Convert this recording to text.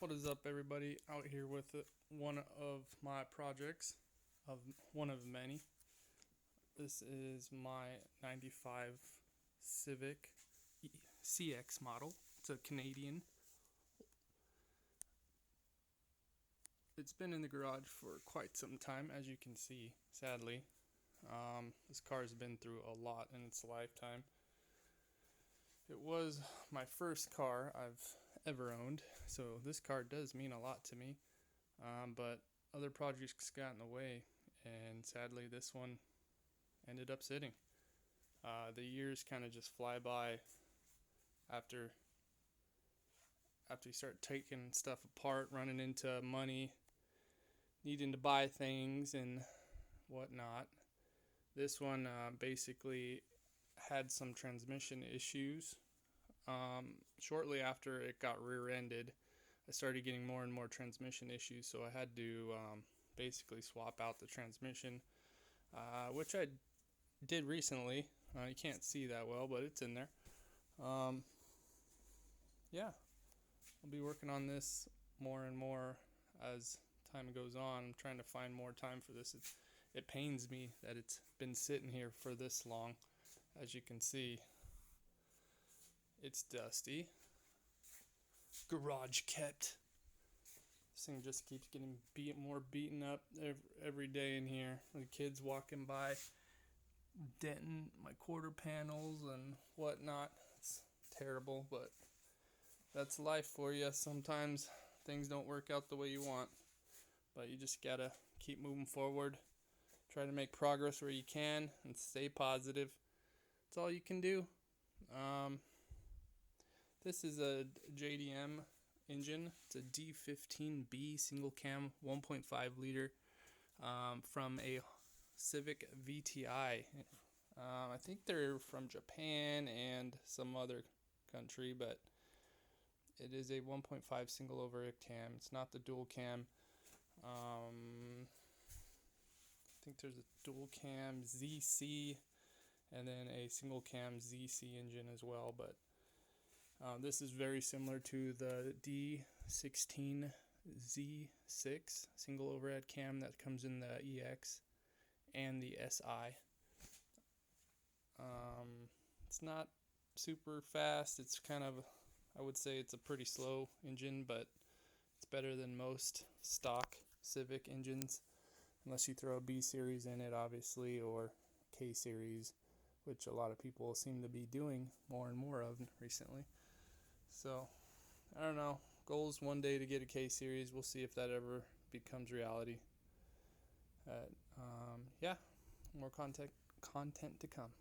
What is up, everybody? Out here with one of my projects, of one of many. This is my 95 Civic CX model. It's a Canadian. It's been in the garage for quite some time, as you can see, sadly. This car has been through a lot in its lifetime. It was my first car I've ever owned, so this car does mean a lot to me. But other projects got in the way, and sadly, this one ended up sitting. The years kind of just fly by after you start taking stuff apart, running into money, needing to buy things and whatnot. This one basically had some transmission issues. Shortly after it got rear-ended, I started getting more and more transmission issues, so I had to basically swap out the transmission, which I did recently. You can't see that well, but it's in there. Yeah, I'll be working on this more and more as time goes on. I'm trying to find more time for this. It pains me that it's been sitting here for this long. As you can see, it's dusty. Garage kept. This thing just keeps getting more beaten up every day in here. The kids walking by, denting my quarter panels and whatnot. It's terrible, but that's life for you. Sometimes things don't work out the way you want, but you just gotta keep moving forward. Try to make progress where you can and stay positive. That's all you can do. This is a JDM engine. It's a D15B single cam 1.5 liter from a Civic VTI. I think they're from Japan and some other country, but it is a 1.5 single overhead cam. It's not the dual cam. I think there's a dual cam ZC and then a single cam ZC engine as well, but this is very similar to the D16Z6 single overhead cam that comes in the EX and the SI. It's not super fast. It's kind of, I would say it's a pretty slow engine, but it's better than most stock Civic engines, unless you throw a B series in it, obviously, or K series, which a lot of people seem to be doing more and more of recently. So, I don't know. Goal is one day to get a K series. We'll see if that ever becomes reality. Yeah, more content to come.